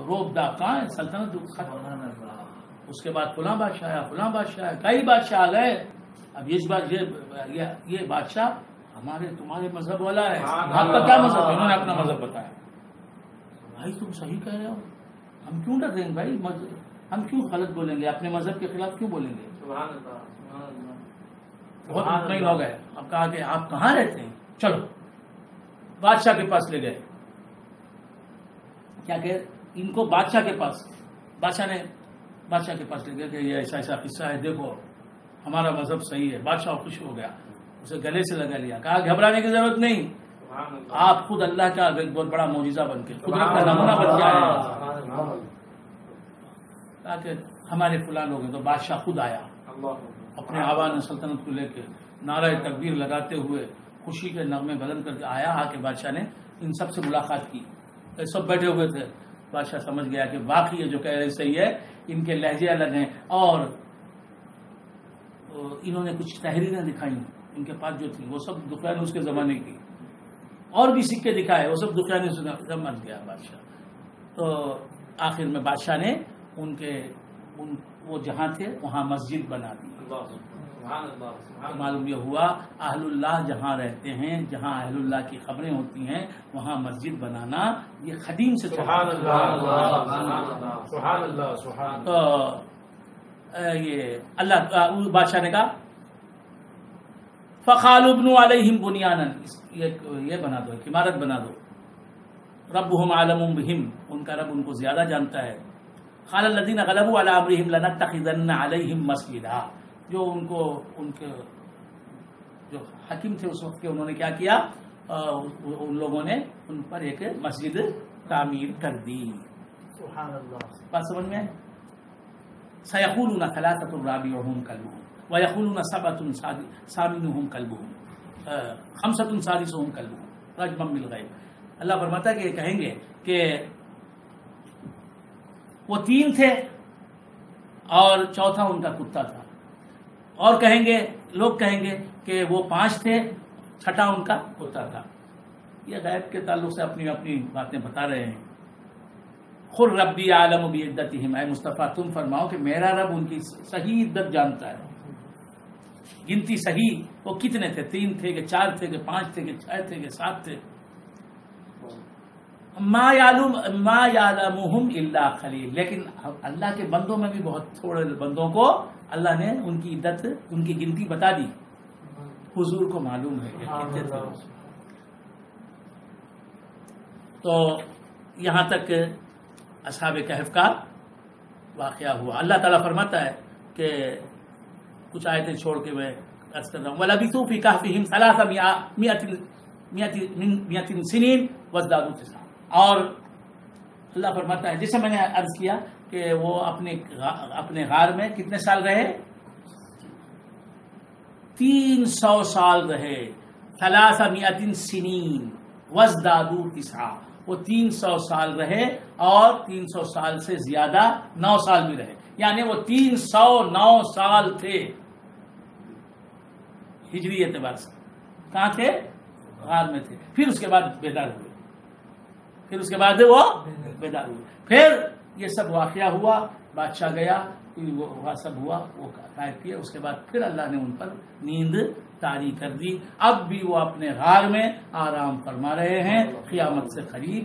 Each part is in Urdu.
روب دا کہاں ہے سلطنت ختم. اس کے بعد فلاں بادشاہ آیا فلاں بادشاہ آیا کئی بادشاہ آ گئے. اب اس بار یہ بادشاہ ہمارے تمہارے مذہب والا ہے. آپ کا کیا مذہب ہے؟ انہوں نے اپنا مذہب بتایا. بھائی تم صحیح کہہ رہے ہو. ہم کیوں ڈر رہے ہیں بھائی؟ ہم کیوں غلط بولیں گے؟ اپنے مذہب کے خلاف کیوں بولیں گے؟ بہت مطمئن ہو گئے. اب کہا کہ آپ کہاں رہتے ہیں؟ چلو بادشاہ کے پاس لے گئے. کیا کہ ان کو بادشاہ کے پاس لے گئے کہ یہ ایسا ایسا قصہ ہے، دیکھو ہمارا مذہب صحیح ہے. بادشاہ خوش ہو گیا، اسے گلے سے لگا لیا. کہا گھبرانے کی ضرورت نہیں، آپ خود اللہ کا ایک بہت بڑا معجزہ بن کے قدرت کا نمونہ بن جائے. کہا کہ ہمارے فلاں لوگ ہیں. تو بادشاہ خود آیا اپنے آوان سلطنت کو لے کے، نعرہ تکبیر لگاتے ہوئے، خوشی کے نغمے بلند کر کے آیا. آ کے بادشاہ نے ان سب سے ملاقات کی. سب بیٹھے ہوئے تھے. بادشاہ سمجھ گیا کہ واقعی یہ جو کہہ رہے صحیح ہے. ان کے لہجے الگ ہیں اور انہوں نے کچھ تحریریں دکھائی ان کے پاس جو تھی وہ سب دقیانوس کے زمانے کی، اور بھی سکے دکھائے وہ سب دقیانوس سے سمجھ گیا بادشاہ. تو آخر میں بادشاہ نے وہ جہاں تھے وہاں مسجد بنا دی. معلوم یہ ہوا اہل اللہ جہاں رہتے ہیں، جہاں اہل اللہ کی خبریں ہوتی ہیں وہاں مسجد بنانا یہ قدیم سے چلا. تو یہ اللہ بادشاہ نے کہا فقالوا ابنوا علیہم بنیانا، یہ بنا دو، ایک عمارت بنا دو. ربهم عالم بہم، ان کا رب ان کو زیادہ جانتا ہے. قال الذين غلبوا على امرهم لنتخذن عليهم مسجدا، جو ان کے جو حکیم تھے اس وقت کے، انہوں نے کیا کیا؟ ان لوگوں نے ان پر ایک مسجد تعمیر کر دی. سبحان اللہ. بات سمجھ میں؟ سيقولون ثلاثة رابعهم كلبهم ويقولون سبعة ثامنهم كلبهم خمسة سادسهم كلبهم رجما بالغیب. اللہ فرماتا ہے کہ یہ کہیں گے کہ وہ 3 تھے اور چوتھا ان کا کتا تھا، اور لوگ کہیں گے کہ وہ 5 تھے، چھٹا ان کا کتا تھا. یہ غیب کے تعلق سے اپنی اپنی باتیں بتا رہے ہیں. خر ربی عالم بعدتہم، اے مصطفیٰ تم فرماؤ کہ میرا رب ان کی صحیح عدت جانتا ہے. گنتی صحیح وہ کتنے تھے، 3 تھے کہ 4 تھے کہ 5 تھے کہ 6 تھے کہ 7 تھے. ما یعلمہم الا قلیل، لیکن اللہ کے بندوں میں بھی بہت تھوڑے بندوں کو اللہ نے ان کی عدت، ان کی گنتی بتا دی. حضور کو معلوم ہے کہ کتنے تھے. تو یہاں تک اصحاب کہف کا واقعہ ہوا. اللہ تعالیٰ فرماتا ہے کہ کچھ آیتیں چھوڑ کے میں عرض کر رہا ہوں. وَلَبِثُوا فِي كَهْفِهِمْ 300 سنین وازدادوا تسعا. اور اللہ فرماتا ہے جیسے میں نے عرض کیا کہ وہ اپنے غار میں کتنے سال رہے؟ 300 سال رہے. 300 سنین وازدادوا تسعا، وہ 300 سال رہے اور 300 سال سے زیادہ 9 سال بھی رہے. یعنی وہ 309 سال تھے ہجری اعتبار سے. کہاں تھے؟ غار میں تھے. پھر اس کے بعد بیدار ہوئے. پھر یہ سب واقعہ ہوا. بادشاہ گیا، وہ سب ہوا، وہ قائد کیا. اس کے بعد پھر اللہ نے ان پر نیند طاری کر دی. اب بھی وہ اپنے غار میں آرام فرما رہے ہیں. قیامت سے قریب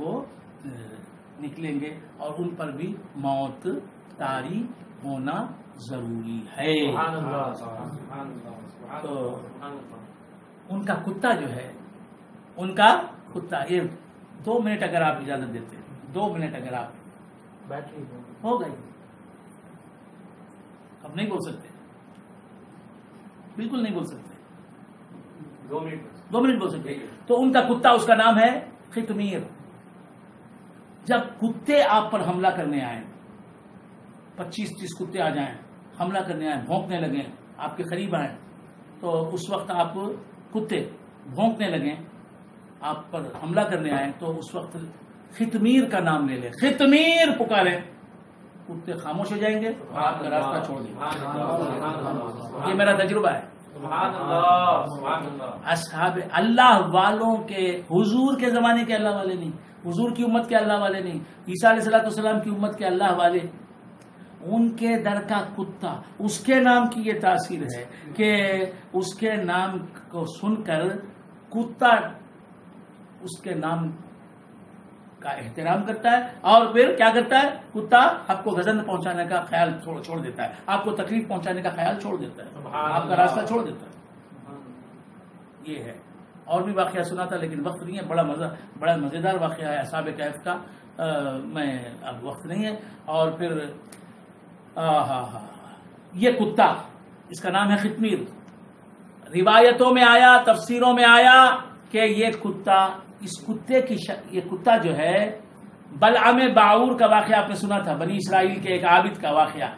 وہ نکلیں گے اور ان پر بھی موت طاری ہونا ضروری ہے. تو ان کا کتا جو ہے، ان کا کتا، یہ 2 منٹ اگر آپ اجازت دیتے ہیں، 2 منٹ اگر آپ بیٹری ہو گئی، اب نہیں بول سکتے، بالکل نہیں بول سکتے. 2 منٹ بول سکتے. تو ان کا کتا، اس کا نام ہے خطمیر. جب کتے آپ پر حملہ کرنے آئے، 25-30 کتے آ جائیں، حملہ کرنے آئے، بھونکنے لگیں، آپ کے قریب آئیں، تو اس وقت آپ کتے بھونکنے لگیں، آپ پر حملہ کرنے آئے، تو اس وقت خطمیر کا نام لے لیں. خطمیر پکارے، کتے خاموش ہو جائیں گے، آپ کا راستہ چھوڑ دیں. یہ میرا تجربہ ہے. اصحاب اللہ والوں کے، حضور کے زمانے کے اللہ والے نہیں، حضور کی امت کے اللہ والے نہیں، عیسیٰ علیہ السلام کی امت کے اللہ والے، ان کے در کا کتا، اس کے نام کی یہ تاثیر ہے کہ اس کے نام کو سن کر کتا اس کے نام کا احترام کرتا ہے، اور پھر کیا کرتا ہے؟ کتا آپ کو غضب پہنچانے کا خیال چھوڑ دیتا ہے، آپ کو تکلیف پہنچانے کا خیال چھوڑ دیتا ہے، آپ کا راستہ چھوڑ دیتا ہے. یہ ہے. اور بھی واقعہ سنا تھا لیکن وقت نہیں ہے. بڑا مزیدار واقعہ ہے اصحاب کہف کا، میں اب وقت نہیں ہے. اور پھر یہ کتا، اس کا نام ہے خطمیر. روایتوں میں آیا، تفسیروں میں آیا کہ یہ کتا، اس کتے کی یہ کتا جو ہے بلعم باعور کا واقعہ آپ نے سنا تھا، بنی اسرائیل کے ایک عابد کا واقعہ.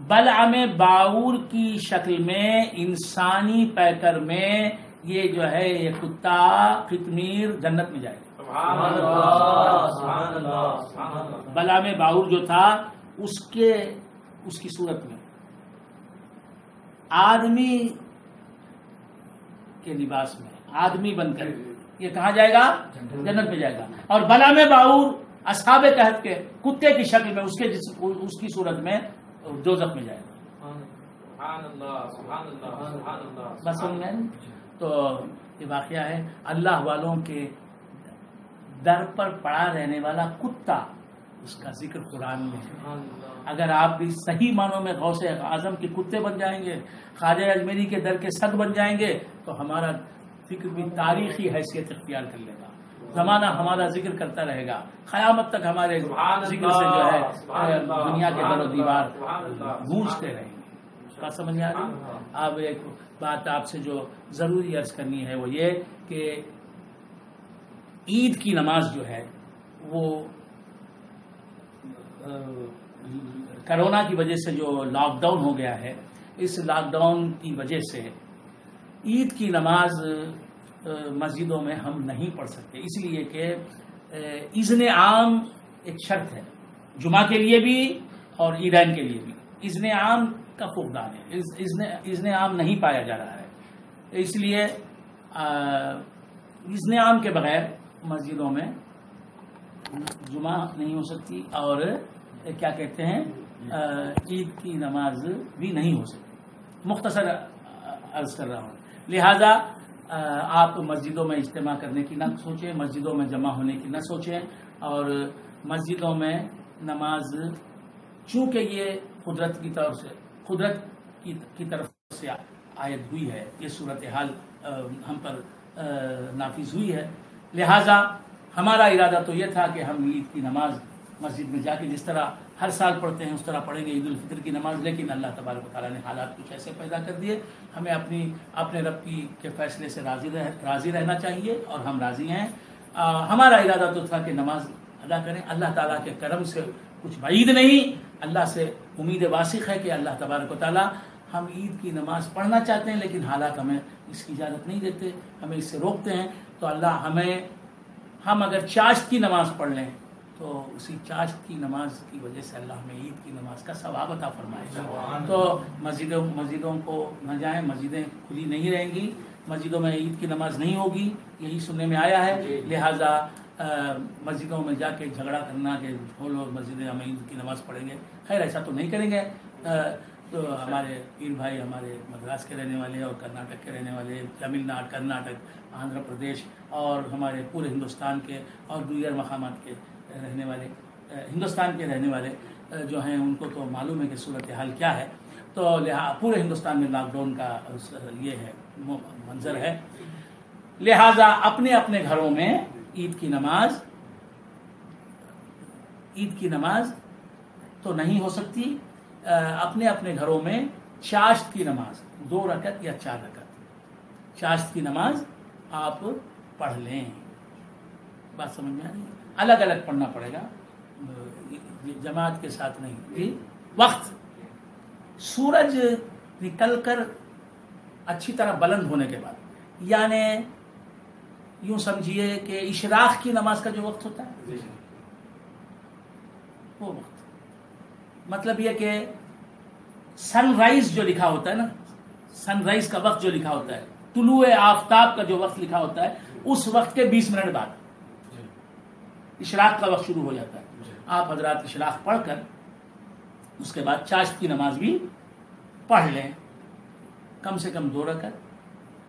بلعم باعور کی شکل میں انسانی پیکر میں یہ جو ہے یہ کتا خطمیر جنت میں جائے گا. بلعم باعور جو تھا اس کی صورت میں آدمی کے لباس میں آدمی بن کر یہ کہاں جائے گا؟ جنت میں جائے گا. اور بلعم باعور اصحاب کہف کے کتے کی شکل میں اس کی صورت میں دوزخ میں جائے گا. بس سمجھ میں. تو یہ واقعہ ہے اللہ والوں کے در پر پڑا رہنے والا کتا، اس کا ذکر قرآن میں ہے. اگر آپ بھی صحیح معنوں میں غوث اعظم کے کتے بن جائیں گے، خواجہ اجمیری کے در کے سگ بن جائیں گے، تو ہمارا ذکر بھی تاریخی حیثیت اختیار کر لے گا. زمانہ ہمارا ذکر کرتا رہے گا، قیامت تک ہمارے ذکر سے جو ہے دنیا کے در و دیوار گونجتے رہیں گے. بات سمجھ آ رہی؟ اب ایک بات آپ سے جو ضروری عرض کرنی ہے وہ یہ کہ عید کی نماز جو ہے وہ کرونا کی وجہ سے جو لاک ڈاؤن ہو گیا ہے، اس لاک ڈاؤن کی وجہ سے عید کی نماز مسجدوں میں ہم نہیں پڑھ سکتے، اس لیے کہ اذن عام ایک شرط ہے جمعہ کے لیے بھی اور عیدین کے لیے بھی. اذن عام کا فقدان ہے، اذن عام نہیں پایا جا رہا ہے، اس لیے اذن عام کے بغیر مسجدوں میں جمعہ نہیں ہو سکتی اور کیا کہتے ہیں عید کی نماز بھی نہیں ہو سکتی. مختصر عرض کر رہا ہوں. لہذا آپ مسجدوں میں اجتماع کرنے کی نہ سوچیں، مسجدوں میں جمع ہونے کی نہ سوچیں، اور مسجدوں میں نماز چونکہ یہ قدرت کی طرف سے عائد ہوئی ہے، یہ صورتحال ہم پر نافذ ہوئی ہے، لہذا ہمارا ارادہ تو یہ تھا کہ ہم عید کی نماز مسجد میں جا کے جس طرح ہر سال پڑھتے ہیں اس طرح پڑھیں گے عید الفطر کی نماز. لیکن اللہ تبارک و تعالیٰ نے حالات کچھ ایسے پیدا کر دیے، ہمیں اپنے رب کے فیصلے سے راضی رہنا چاہیے اور ہم راضی ہیں. ہمارا ارادہ تو تھا کہ نماز ادا کریں. اللہ تعالیٰ کے کرم سے کچھ بعید نہیں، اللہ سے امید واسق ہے کہ اللہ تبارک و تعالیٰ ہم عید کی نماز پڑھنا چاہتے ہیں لیکن حالات ہمیں اس کی اجازت نہیں دیتے، ہمیں اس سے روکتے ہیں. تو اللہ ہم اگر چاشت کی نماز پڑھ لیں تو اسی چاشت کی نماز کی وجہ سے اللہ ہمیں عید کی نماز کا ثواب عطا فرمائے گا. تو مسجدوں کو نہ جائیں، مسجدیں کھلی نہیں رہیں گی، مسجدوں میں عید کی نماز نہیں ہوگی، یہی سننے میں آیا ہے. لہٰذا مسجدوں میں جا کے جھگڑا کرنا کہ کھولو مسجدیں ہم عید کی نماز پڑھیں گے، خیر ایسا تو نہیں کریں گے. تو ہمارے پیر بھائی ہمارے مدراس کے رہنے والے اور کرناٹک کے رہنے والے، تمل ناڈو، کرناٹک، آندھرا پردیش اور ہمارے پورے ہندوستان کے اور دیگر مقامات کے رہنے والے، ہندوستان کے رہنے والے جو ہیں ان کو تو معلوم ہے کہ صورتحال کیا ہے. تو پورے ہندوستان میں لاک ڈاؤن کا یہ ہے منظر ہے. لہذا اپنے اپنے گھروں میں عید کی نماز تو نہیں ہو سکتی. اپنے اپنے گھروں میں چاشت کی نماز 2 رکعت یا 4 رکعت چاشت کی نماز آپ پڑھ لیں. بات سمجھ میں آ رہی ہے؟ الگ الگ پڑھنا پڑے گا، جماعت کے ساتھ نہیں. وقت سورج نکل کر اچھی طرح بلند ہونے کے بعد، یعنی یوں سمجھیے کہ اشراق کی نماز کا جو وقت ہوتا ہے وہ وقت، مطلب یہ کہ سن رائز جو لکھا ہوتا ہے نا، سن رائز کا وقت جو لکھا ہوتا ہے، طلوع آفتاب کا جو وقت لکھا ہوتا ہے، اس وقت کے 20 منٹ بعد اشراق کا وقت شروع ہو جاتا ہے. آپ حضرات اشراق پڑھ کر اس کے بعد چاشت کی نماز بھی پڑھ لیں، کم سے کم 2 رکعت،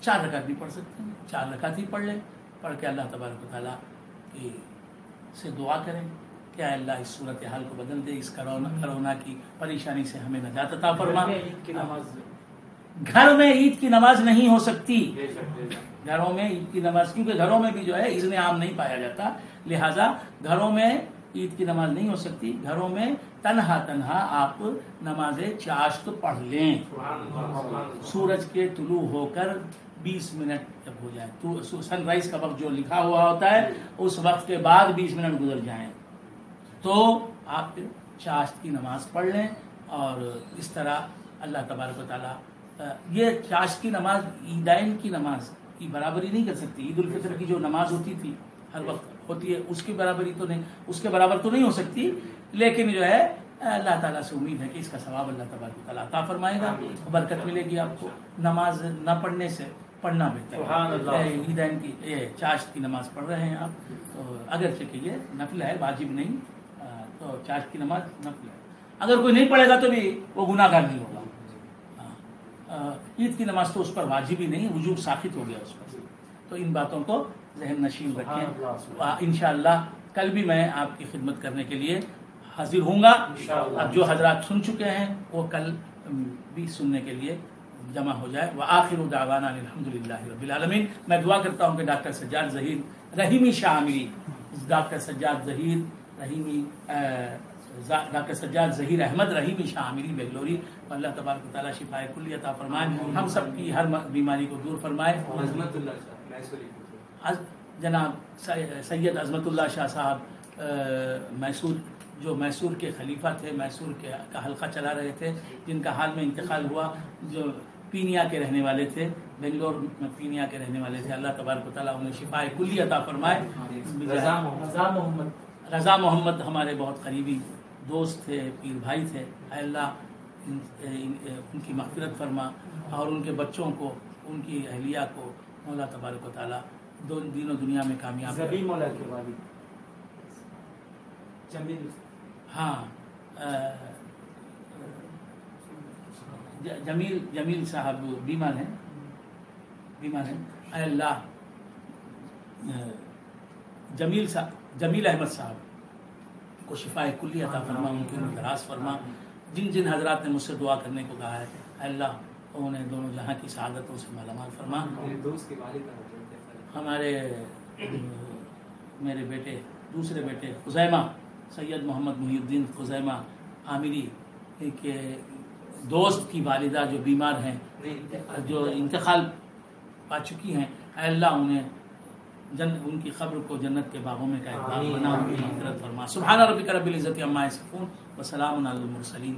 4 رکعت بھی پڑھ سکتے ہیں، 4 رکعت ہی پڑھ لیں. پڑھ کے اللہ تبارک و تعالیٰ کی سے دعا کریں کہ اے اللہ اس صورتحال کو بدل دے، اس کرونا کی پریشانی سے ہمیں نجات عطا فرما. گھر میں عید کی نماز نہیں ہو سکتی، گھروں میں عید کی نماز، کیونکہ گھروں میں بھی جو ہے اذن عام نہیں پایا جاتا، لہٰذا گھروں میں عید کی نماز نہیں ہو سکتی. گھروں میں تنہا آپ نماز چاشت پڑھ لیں، سورج کے طلوع ہو کر 20 منٹ جب ہو جائے تو سن رائز کا وقت جو لکھا ہوا ہوتا ہے اس وقت کے بعد 20 منٹ گزر جائیں تو آپ چاشت کی نماز پڑھ لیں. اور اس طرح اللہ تبارک و تعالیٰ یہ چاشت کی نماز عیدین کی نماز کی برابری نہیں کر سکتی. عید الفطر کی جو نماز ہوتی تھی ہر وقت ہوتی ہے اس کی برابری تو نہیں، اس کے برابر تو نہیں ہو سکتی، لیکن جو ہے اللہ تعالیٰ سے امید ہے کہ اس کا ثواب اللہ تبارک و تعالیٰ عطا فرمائے گا، برکت ملے گی آپ کو. نماز نہ پڑھنے سے پڑھنا بہتر ہے. عیدین کی چاشت کی نماز پڑھ رہے ہیں آپ تو اگرچہ کہ یہ نفل ہے، واجب نہیں، تو چاشت کی نماز نفل ہے. اگر کوئی نہیں پڑھے گا تو بھی وہ گناہ گار نہیں ہوگا. عید کی نماز تو اس پر واجب ہی نہیں، وجوب ساقط ہو گیا اس پر. تو ان باتوں کو ذہن نشین رکھیں. انشاءاللہ کل بھی میں آپ کی خدمت کرنے کے لیے حاضر ہوں گا. اب جو حضرات سن چکے ہیں وہ کل بھی سننے کے لیے جمع ہو جائے. وآخر دعوانا الحمدللہ رب العالمین. میں دعا کرتا ہوں کہ ڈاکٹر سجاد ظہیر رحیمی شاہ عامری، ڈاکٹر سجاد ظہیر احمد رحیمی شاہ عامری بنگلوری، اللہ تبارک و تعالیٰ شفائے کلی عطا فرمائے، ہم سب کی ہر بیماری کو دور فرمائے. جناب سید عظمت اللہ شاہ صاحب میسور کے خلیفہ تھے، میسور کا حلقہ چلا رہے تھے، جن کا حال میں انتقال ہوا، جو پینیا کے رہنے والے تھے، بنگلور میں پینیا کے رہنے والے تھے. اللہ تبارک و تعالیٰ انہیں شفائے کلی عطا فرمائے. رضا محمد ہمارے بہت قریبی دوست تھے، پیر بھائی تھے. اے اللہ ان کی مغفرت فرما اور ان کے بچوں کو، ان کی اہلیہ کو مولا تبارک و تعالیٰ دین و دنیا میں کامیاب کرے. مولا کے والد جمیل صاحب بیمار ہیں. اے اللہ جمیل احمد صاحب کو شفائے کلی عطا فرما، ان کی دراز فرما. جن حضرات نے مجھ سے دعا کرنے کو کہا ہے اے اللہ انہیں دونوں جہاں کی سعادتوں سے مالا مال فرما. ہمارے میرے دوسرے بیٹے خزیمہ، سید محمد محی الدین خزیمہ عامری کے دوست کی والدہ جو بیمار ہیں، جو انتقال پا چکی ہیں، اے اللہ انہیں ان کی قبر کو جنت کے باغوں میں کا ایک باغ بنا، ان کی مغفرت فرما. سبحان ربک رب العزت عما یصفون وسلام علی المرسلین.